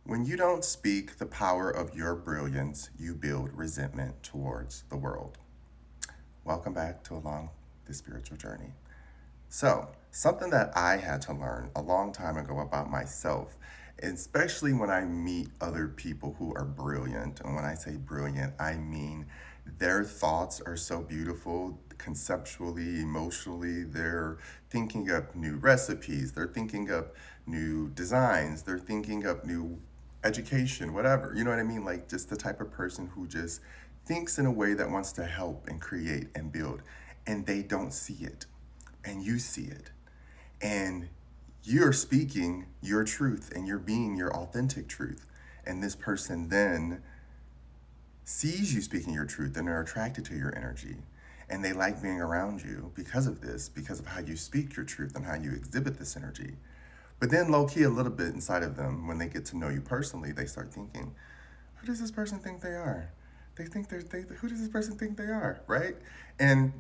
When you don't speak the power of your brilliance, you build resentment towards the world. Welcome back to Along the Spiritual Journey. So, something that I had to learn a long time ago about myself, especially when I meet other people who are brilliant, and when I say brilliant, I mean their thoughts are so beautiful conceptually, emotionally. They're thinking up new recipes, they're thinking up new designs, they're thinking up new education, whatever. You know what I mean? Like just the type of person who just thinks in a way that wants to help and create and build, and they don't see it and you see it. And you're speaking your truth and you're being your authentic truth. And this person then sees you speaking your truth and they're attracted to your energy. And they like being around you because of this, because of how you speak your truth and how you exhibit this energy. But then, low key, a little bit inside of them, when they get to know you personally, they start thinking, who does this person think they are? Who does this person think they are? Right? And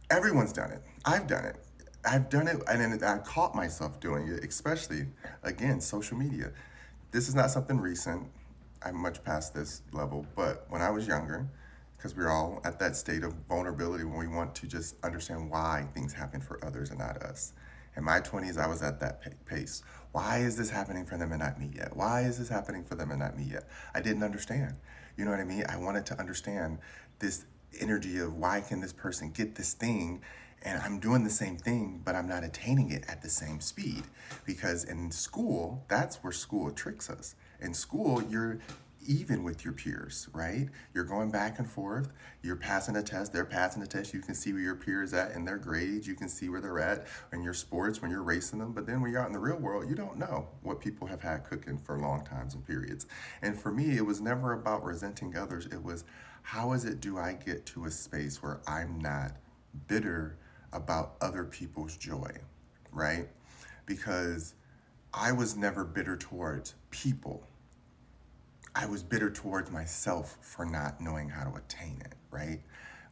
everyone's done it. I've done it. I've done it, and then I caught myself doing it, especially, again, social media. This is not something recent. I'm much past this level, but when I was younger, because we're all at that state of vulnerability when we want to just understand why things happen for others and not us. In my 20s, I was at that pace. Why is this happening for them and not me yet? Why is this happening for them and not me yet? I didn't understand. You know what I mean? I wanted to understand this energy of why can this person get this thing and I'm doing the same thing, but I'm not attaining it at the same speed. Because in school, that's where school tricks us. In school, you're even with your peers, right? You're going back and forth. You're passing a test. They're passing a test. You can see where your peers at in their grades. You can see where they're at in your sports when you're racing them. But then when you're out in the real world, you don't know what people have had cooking for long times and periods. And for me, it was never about resenting others. It was how is it do I get to a space where I'm not bitter about other people's joy, right? Because I was never bitter towards people. I was bitter towards myself for not knowing how to attain it, right?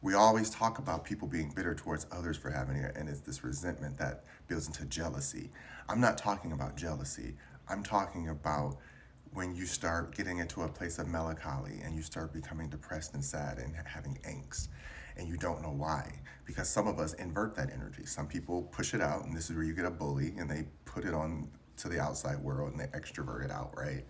We always talk about people being bitter towards others for having it, and it's this resentment that builds into jealousy. I'm not talking about jealousy. I'm talking about when you start getting into a place of melancholy and you start becoming depressed and sad and having angst and you don't know why, because some of us invert that energy. Some people push it out, and this is where you get a bully and they put it on to the outside world and they extrovert it out, right?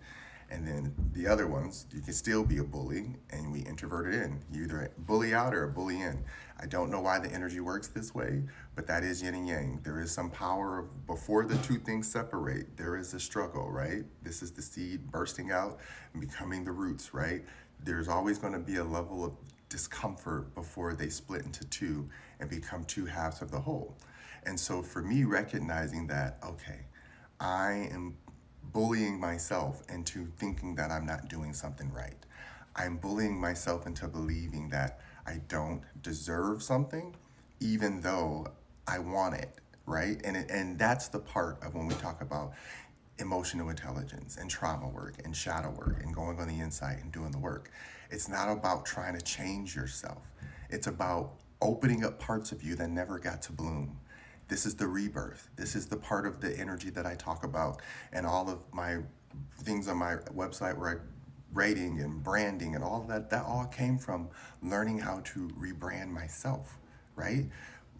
And then the other ones, you can still be a bully and we introvert it in. You either bully out or bully in. I don't know why the energy works this way, but that is yin and yang. There is some power before the two things separate. There is a struggle, right? This is the seed bursting out and becoming the roots, right? There's always going to be a level of discomfort before they split into two and become two halves of the whole. And so for me, recognizing that, okay, I am bullying myself into thinking that I'm not doing something right. I'm bullying myself into believing that I don't deserve something, even though I want it, right? And that's the part of when we talk about emotional intelligence and trauma work and shadow work and going on the inside and doing the work. It's not about trying to change yourself. It's about opening up parts of you that never got to bloom. This is the rebirth. This is the part of the energy that I talk about and all of my things on my website where I rating and branding and all of that, that all came from learning how to rebrand myself, right?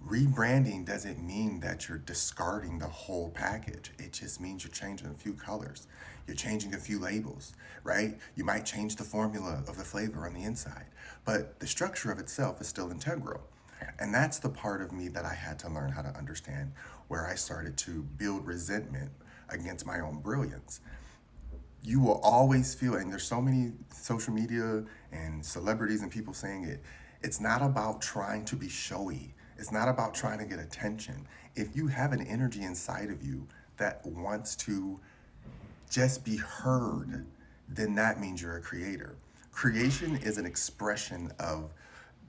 Rebranding doesn't mean that you're discarding the whole package. It just means you're changing a few colors. You're changing a few labels, right? You might change the formula of the flavor on the inside, but the structure of itself is still integral. And that's the part of me that I had to learn how to understand, where I started to build resentment against my own brilliance. You will always feel, and there's so many social media and celebrities and people saying it, it's not about trying to be showy. It's not about trying to get attention. If you have an energy inside of you that wants to just be heard, then that means you're a creator. Creation is an expression of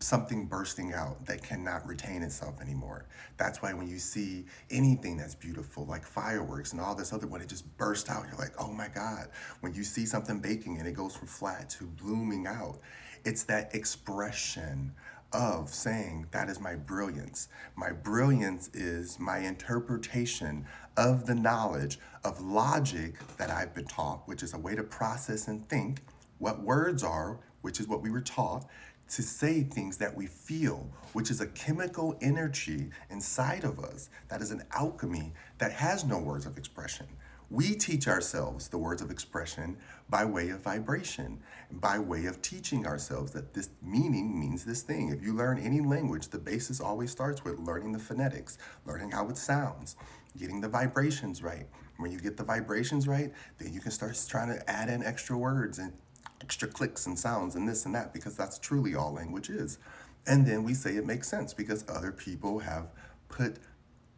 something bursting out that cannot retain itself anymore. That's why when you see anything that's beautiful, like fireworks and all this other, when it just bursts out, you're like, oh my God. When you see something baking and it goes from flat to blooming out, it's that expression of saying that is my brilliance. My brilliance is my interpretation of the knowledge of logic that I've been taught, which is a way to process and think, what words are, which is what we were taught, to say things that we feel, which is a chemical energy inside of us that is an alchemy that has no words of expression. We teach ourselves the words of expression by way of vibration, by way of teaching ourselves that this meaning means this thing. If you learn any language, the basis always starts with learning the phonetics, learning how it sounds, getting the vibrations right. When you get the vibrations right, then you can start trying to add in extra words and extra clicks and sounds and this and that, because that's truly all language is. And then we say it makes sense because other people have put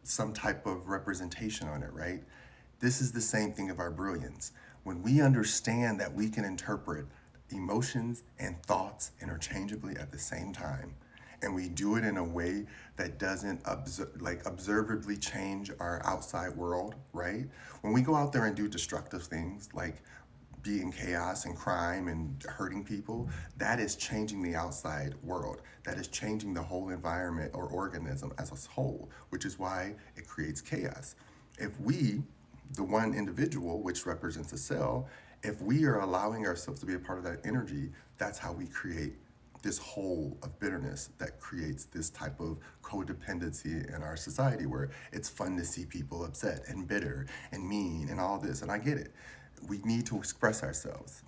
some type of representation on it, right? This is the same thing of our brilliance. When we understand that we can interpret emotions and thoughts interchangeably at the same time, and we do it in a way that doesn't observably change our outside world, right? When we go out there and do destructive things like be in chaos and crime and hurting people, that is changing the outside world. That is changing the whole environment or organism as a whole, which is why it creates chaos. If we, the one individual, which represents a cell, if we are allowing ourselves to be a part of that energy, that's how we create this whole of bitterness that creates this type of codependency in our society where it's fun to see people upset and bitter and mean and all this. And I get it. We need to express ourselves.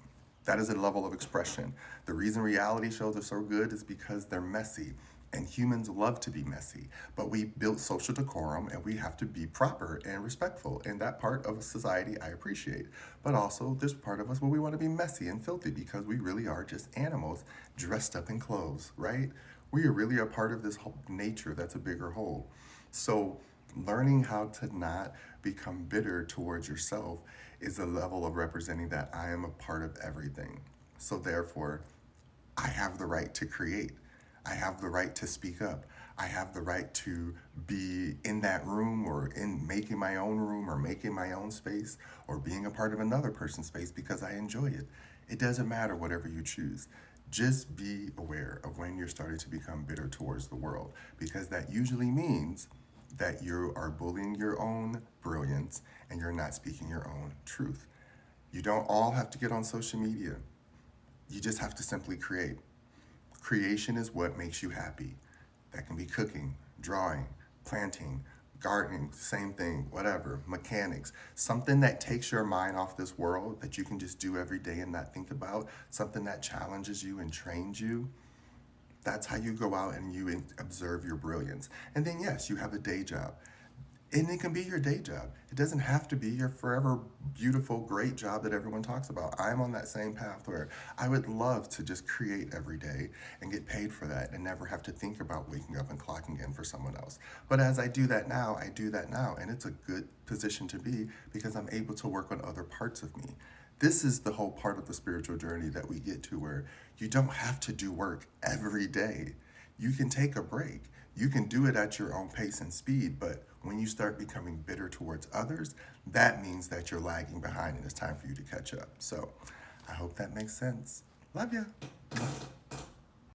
That is a level of expression. The reason reality shows are so good is because they're messy. And humans love to be messy. But we built social decorum and we have to be proper and respectful. And that part of society I appreciate. But also, there's part of us where we want to be messy and filthy because we really are just animals dressed up in clothes, right? We are really a part of this whole nature that's a bigger whole. So, learning how to not become bitter towards yourself is a level of representing that I am a part of everything. So, therefore, I have the right to create. I have the right to speak up. I have the right to be in that room or in making my own room or making my own space or being a part of another person's space because I enjoy it. It doesn't matter whatever you choose. Just be aware of when you're starting to become bitter towards the world because that usually means that you are bullying your own brilliance and you're not speaking your own truth. You don't all have to get on social media. You just have to simply create. Creation is what makes you happy. That can be cooking, drawing, planting, gardening, same thing, whatever, mechanics. Something that takes your mind off this world that you can just do every day and not think about. Something that challenges you and trains you. That's how you go out and you observe your brilliance. And then, yes, you have a day job. And it can be your day job. It doesn't have to be your forever beautiful, great job that everyone talks about. I'm on that same path where I would love to just create every day and get paid for that and never have to think about waking up and clocking in for someone else. But as I do that now, and it's a good position to be because I'm able to work on other parts of me. This is the whole part of the spiritual journey that we get to where you don't have to do work every day. You can take a break. You can do it at your own pace and speed, but when you start becoming bitter towards others, that means that you're lagging behind and it's time for you to catch up. So I hope that makes sense. Love ya.